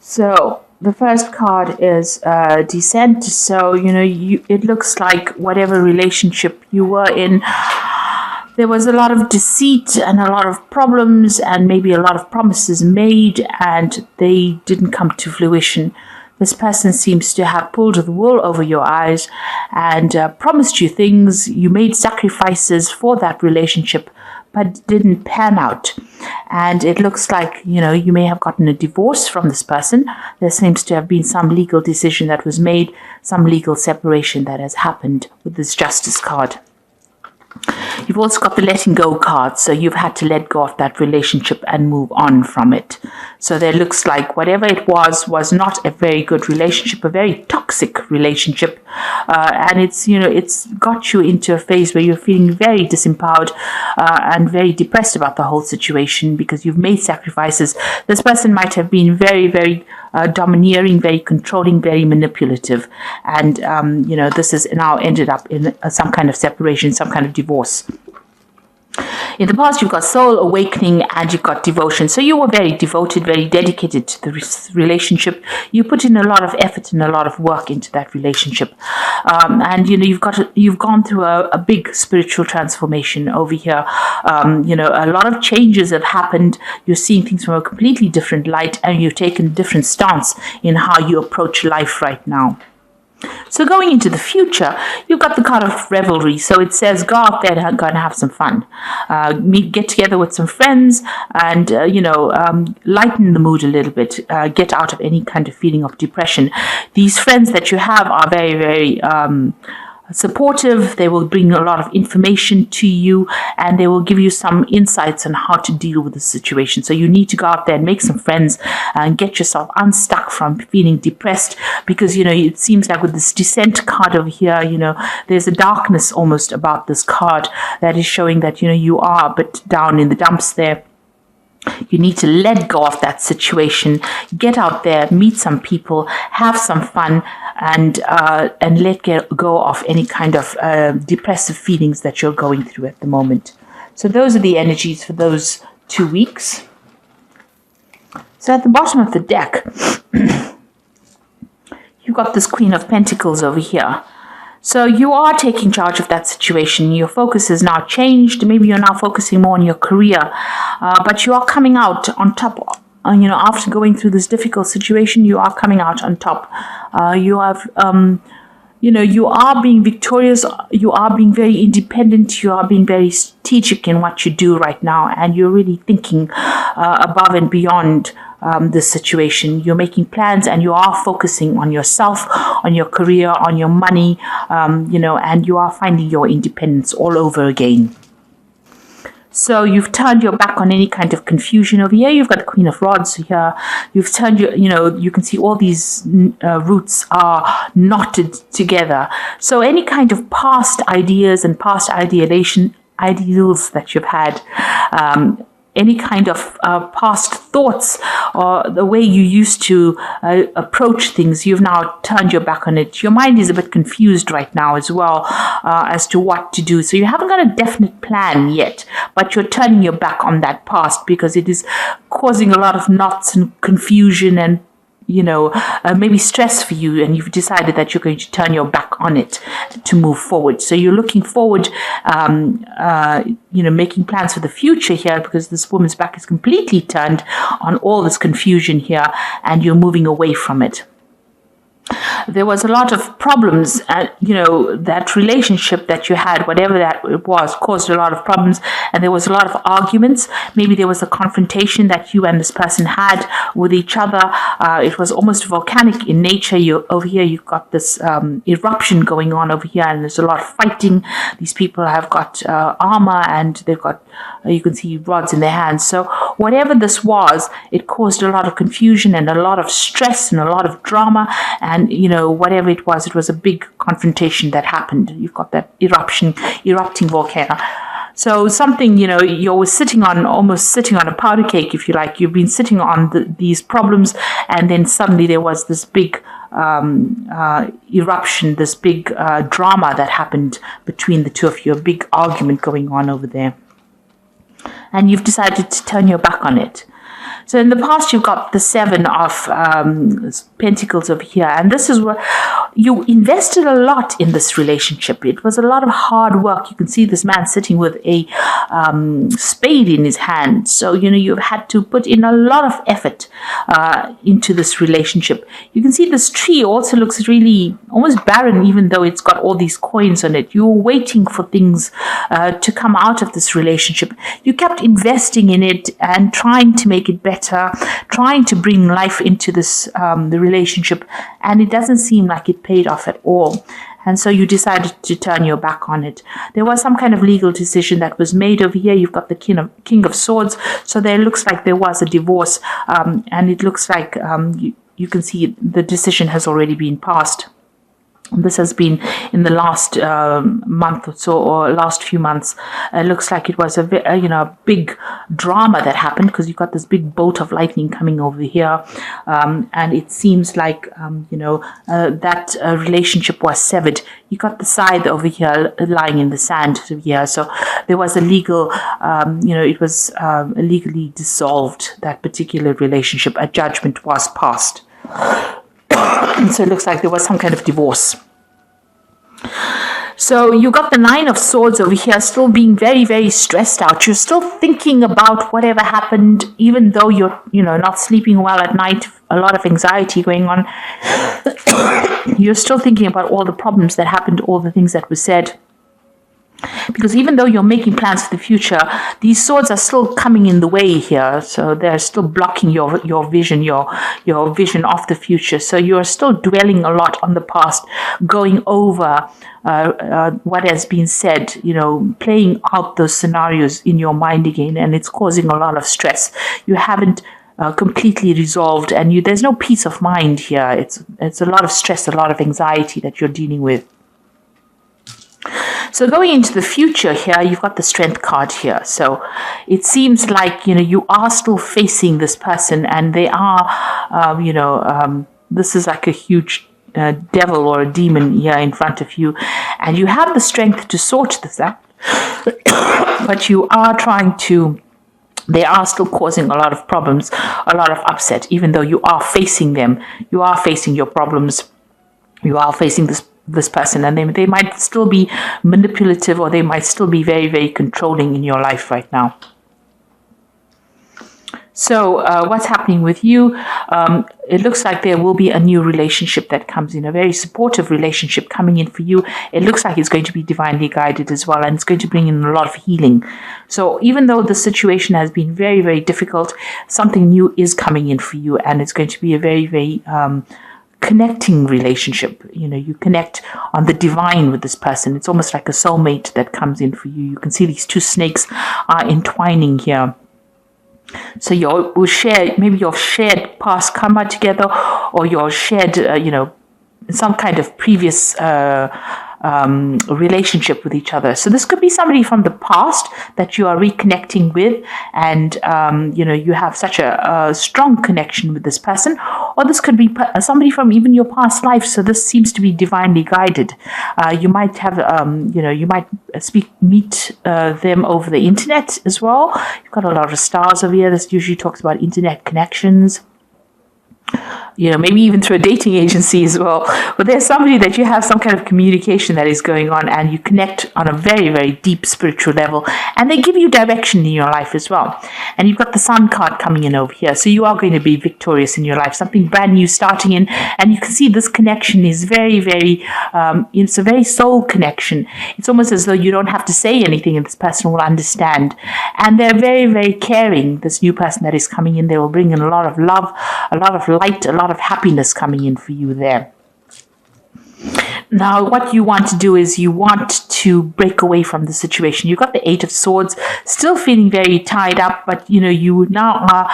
So the first card is descent. So, it looks like whatever relationship you were in, there was a lot of deceit and a lot of problems and maybe a lot of promises made and they didn't come to fruition. This person seems to have pulled the wool over your eyes and promised you things. You made sacrifices for that relationship, but didn't pan out. And it looks like, you may have gotten a divorce from this person. There seems to have been some legal decision that was made, some legal separation that has happened with this Justice card. You've also got the letting go card, so you've had to let go of that relationship and move on from it. So there looks like whatever it was not a very good relationship, a very toxic relationship, and it's got you into a phase where you're feeling very disempowered and very depressed about the whole situation because you've made sacrifices. This person might have been very, very domineering, very controlling, very manipulative, and this has now ended up in some kind of separation, some kind of divorce. In the past, you've got soul awakening and you've got devotion. So you were very devoted, very dedicated to the relationship. You put in a lot of effort and a lot of work into that relationship. And you've gone through a big spiritual transformation over here. A lot of changes have happened. You're seeing things from a completely different light and you've taken a different stance in how you approach life right now. So going into the future, you've got the card of revelry. So it says go out there and go and have some fun. Get together with some friends and, lighten the mood a little bit. Get out of any kind of feeling of depression. These friends that you have are very, very supportive. They will bring a lot of information to you and they will give you some insights on how to deal with the situation. So you need to go out there and make some friends and get yourself unstuck from feeling depressed because, it seems like with this descent card over here, there's a darkness almost about this card that is showing that, you are a bit down in the dumps there. You need to let go of that situation, get out there, meet some people, have some fun, and let go of any kind of depressive feelings that you're going through at the moment. So those are the energies for those 2 weeks. So at the bottom of the deck, you've got this Queen of Pentacles over here. So you are taking charge of that situation. Your focus has now changed. Maybe you're now focusing more on your career, but you are coming out on top. After going through this difficult situation, you are coming out on top. You have, you are being victorious. You are being very independent. You are being very strategic in what you do right now, and you're really thinking above and beyond this situation. You're making plans and you are focusing on yourself, on your career, on your money, and you are finding your independence all over again. So you've turned your back on any kind of confusion over here. You've got the Queen of Rods here. You've turned you can see all these roots are knotted together. So any kind of past ideas and past ideals that you've had, any kind of past thoughts or the way you used to approach things, you've now turned your back on it. Your mind is a bit confused right now as well as to what to do. So you haven't got a definite plan yet, but you're turning your back on that past because it is causing a lot of knots and confusion and maybe stress for you, and you've decided that you're going to turn your back on it to move forward. So you're looking forward, making plans for the future here because this woman's back is completely turned on all this confusion here, and you're moving away from it. There was a lot of problems, that relationship that you had, whatever that it was, caused a lot of problems, and there was a lot of arguments. Maybe there was a confrontation that you and this person had with each other. It was almost volcanic in nature. Over here, you've got this eruption going on over here, and there's a lot of fighting. These people have got armor, and they've got, you can see rods in their hands. So whatever this was, it caused a lot of confusion and a lot of stress and a lot of drama, and whatever it was a big confrontation that happened. You've got that erupting volcano. So something, you're almost sitting on a powder cake, if you like. You've been sitting on these problems, and then suddenly there was this big eruption, this big drama that happened between the two of you, a big argument going on over there. And you've decided to turn your back on it. So in the past, you've got the Seven of Pentacles over here. And this is where you invested a lot in this relationship. It was a lot of hard work. You can see this man sitting with a spade in his hand. So, you've had to put in a lot of effort into this relationship. You can see this tree also looks really almost barren, even though it's got all these coins on it. You were waiting for things to come out of this relationship. You kept investing in it and trying to make it better, trying to bring life into this the relationship, and it doesn't seem like it paid off at all. And so you decided to turn your back on it. There was some kind of legal decision that was made over here. You've got the King of Swords. So there looks like there was a divorce, and it looks like you can see the decision has already been passed. This has been in the last month or so, or last few months. It looks like it was a big drama that happened, because you've got this big bolt of lightning coming over here, and it seems like that relationship was severed. You got the scythe over here lying in the sand over here, so there was a legal, it was legally dissolved, that particular relationship. A judgment was passed. So it looks like there was some kind of divorce. So you got the Nine of Swords over here, still being very, very stressed out. You're still thinking about whatever happened, even though you're, not sleeping well at night, a lot of anxiety going on. You're still thinking about all the problems that happened, all the things that were said. Because even though you're making plans for the future, these swords are still coming in the way here. So they're still blocking your vision, your vision of the future. So you're still dwelling a lot on the past, going over what has been said, playing out those scenarios in your mind again, and it's causing a lot of stress. You haven't completely resolved, and there's no peace of mind here. It's a lot of stress, a lot of anxiety that you're dealing with. So going into the future here, you've got the Strength card here. So it seems like, you are still facing this person, and they are, this is like a huge devil or a demon here in front of you. And you have the strength to sort this out, but you are they are still causing a lot of problems, a lot of upset, even though you are facing them. You are facing your problems. You are facing this person, and they might still be manipulative, or they might still be very, very controlling in your life right now. So what's happening with you? It looks like there will be a new relationship that comes in, a very supportive relationship coming in for you. It looks like it's going to be divinely guided as well, and it's going to bring in a lot of healing. So even though the situation has been very, very difficult, something new is coming in for you, and it's going to be a very, very connecting relationship. You connect on the divine with this person. It's almost like a soulmate that comes in for you. You can see these two snakes are entwining here. So you'll share maybe your shared past karma together, or your shared some kind of previous relationship with each other. So this could be somebody from the past that you are reconnecting with, and you have such a strong connection with this person, or this could be somebody from even your past life. So this seems to be divinely guided. You might have you might meet them over the internet as well. You've got a lot of stars over here. This usually talks about internet connections. Maybe even through a dating agency as well. But there's somebody that you have some kind of communication that is going on, and you connect on a very, very deep spiritual level, and they give you direction in your life as well. And you've got the Sun card coming in over here. So you are going to be victorious in your life, something brand new starting in. And you can see this connection is very, very, it's a very soul connection. It's almost as though you don't have to say anything and this person will understand. And they're very, very caring. This new person that is coming in, they will bring in a lot of love, a lot of light, a lot of happiness coming in for you there. Now, what you want to do is you want to break away from the situation. You've got the Eight of Swords, still feeling very tied up, but you now are,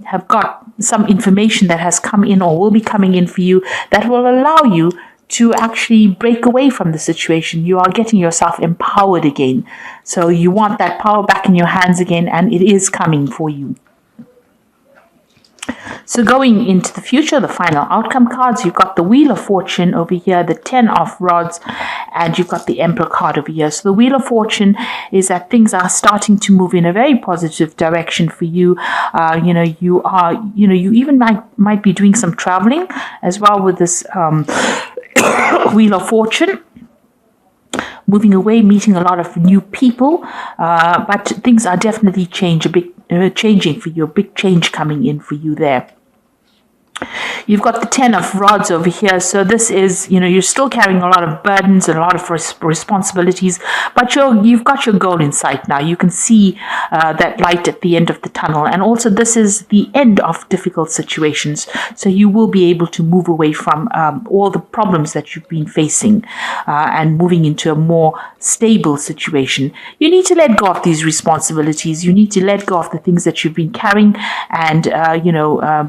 have got some information that has come in or will be coming in for you that will allow you to actually break away from the situation. You are getting yourself empowered again. So you want that power back in your hands again, and it is coming for you. So going into the future, the final outcome cards, you've got the Wheel of Fortune over here, the 10 of Rods, and you've got the Emperor card over here. So the Wheel of Fortune is that things are starting to move in a very positive direction for you. You even might be doing some traveling as well with this Wheel of Fortune. Moving away, meeting a lot of new people, but things are definitely changing for you, a big change coming in for you there. You've got the 10 of Rods over here. So this is, you're still carrying a lot of burdens and a lot of responsibilities, but you've got your goal in sight now. You can see that light at the end of the tunnel. And also this is the end of difficult situations. So you will be able to move away from all the problems that you've been facing and moving into a more stable situation. You need to let go of these responsibilities. You need to let go of the things that you've been carrying and,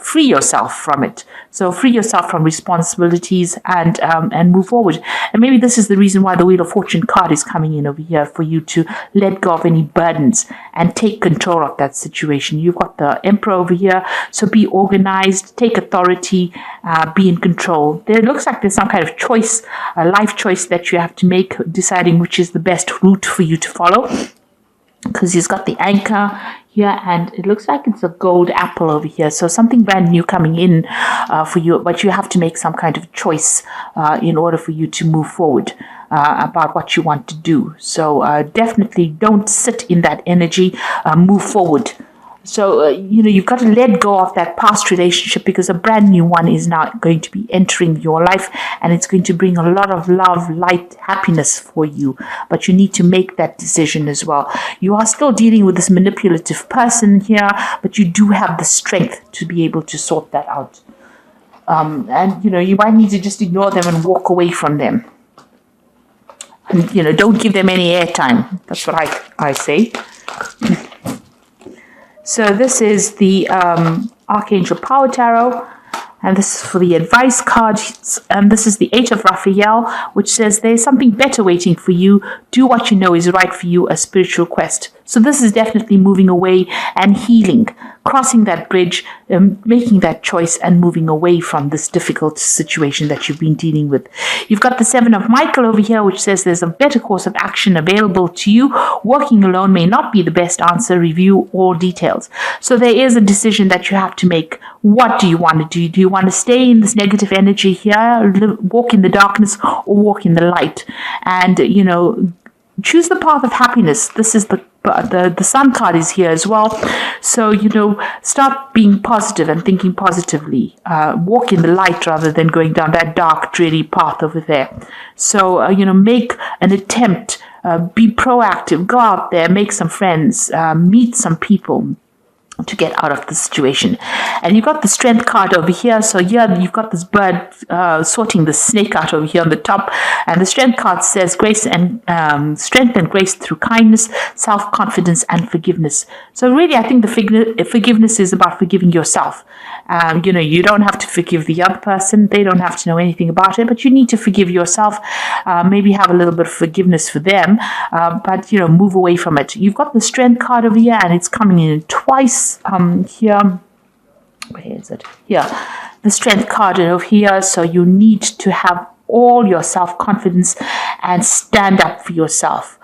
free yourself from it. So free yourself from responsibilities and move forward. And maybe this is the reason why the Wheel of Fortune card is coming in over here, for you to let go of any burdens and take control of that situation. You've got the Emperor over here. So be organized, take authority, be in control. There looks like there's some kind of choice, a life choice that you have to make, deciding which is the best route for you to follow. Because he's got the anchor here, and it looks like it's a gold apple over here. So something brand new coming in for you, but you have to make some kind of choice in order for you to move forward about what you want to do. So definitely don't sit in that energy, move forward. So, you've got to let go of that past relationship, because a brand new one is now going to be entering your life, and it's going to bring a lot of love, light, happiness for you. But you need to make that decision as well. You are still dealing with this manipulative person here, but you do have the strength to be able to sort that out. And you might need to just ignore them and walk away from them. And, don't give them any airtime. That's what I say. So this is the Archangel Power Tarot, and this is for the advice card. And this is the 8 of Raphael, which says there's something better waiting for you. Do what you know is right for you, a spiritual quest. So this is definitely moving away and healing, crossing that bridge, making that choice and moving away from this difficult situation that you've been dealing with. You've got the 7 of Michael over here, which says there's a better course of action available to you. Working alone may not be the best answer. Review all details. So there is a decision that you have to make. What do you want to do? Do you want to stay in this negative energy here, walk in the darkness, or walk in the light? And, choose the path of happiness. This is the Sun card is here as well. So, start being positive and thinking positively. Walk in the light rather than going down that dark, dreary path over there. So, make an attempt. Be proactive. Go out there, make some friends, meet some people to get out of the situation. And you've got the Strength card over here. So here you've got this bird sorting the snake out over here on the top. And the Strength card says grace and strength and grace through kindness, self-confidence, and forgiveness. So really, I think the forgiveness is about forgiving yourself. You don't have to forgive the other person. They don't have to know anything about it, but you need to forgive yourself. Maybe have a little bit of forgiveness for them, but move away from it. You've got the Strength card over here, and it's coming in twice here. Where is it? Here, the Strength card over here. So you need to have all your self-confidence and stand up for yourself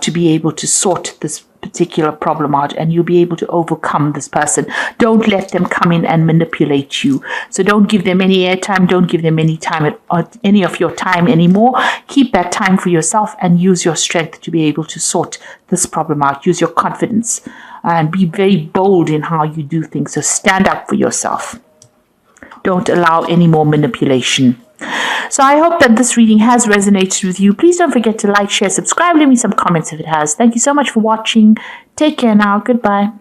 to be able to sort this particular problem out, and you'll be able to overcome this person. Don't let them come in and manipulate you. So don't give them any airtime. Don't give them any time any of your time anymore. Keep that time for yourself and use your strength to be able to sort this problem out. Use your confidence and be very bold in how you do things. So stand up for yourself. Don't allow any more manipulation. So I hope that this reading has resonated with you. Please don't forget to like, share, subscribe, leave me some comments if it has. Thank you so much for watching. Take care now. Goodbye.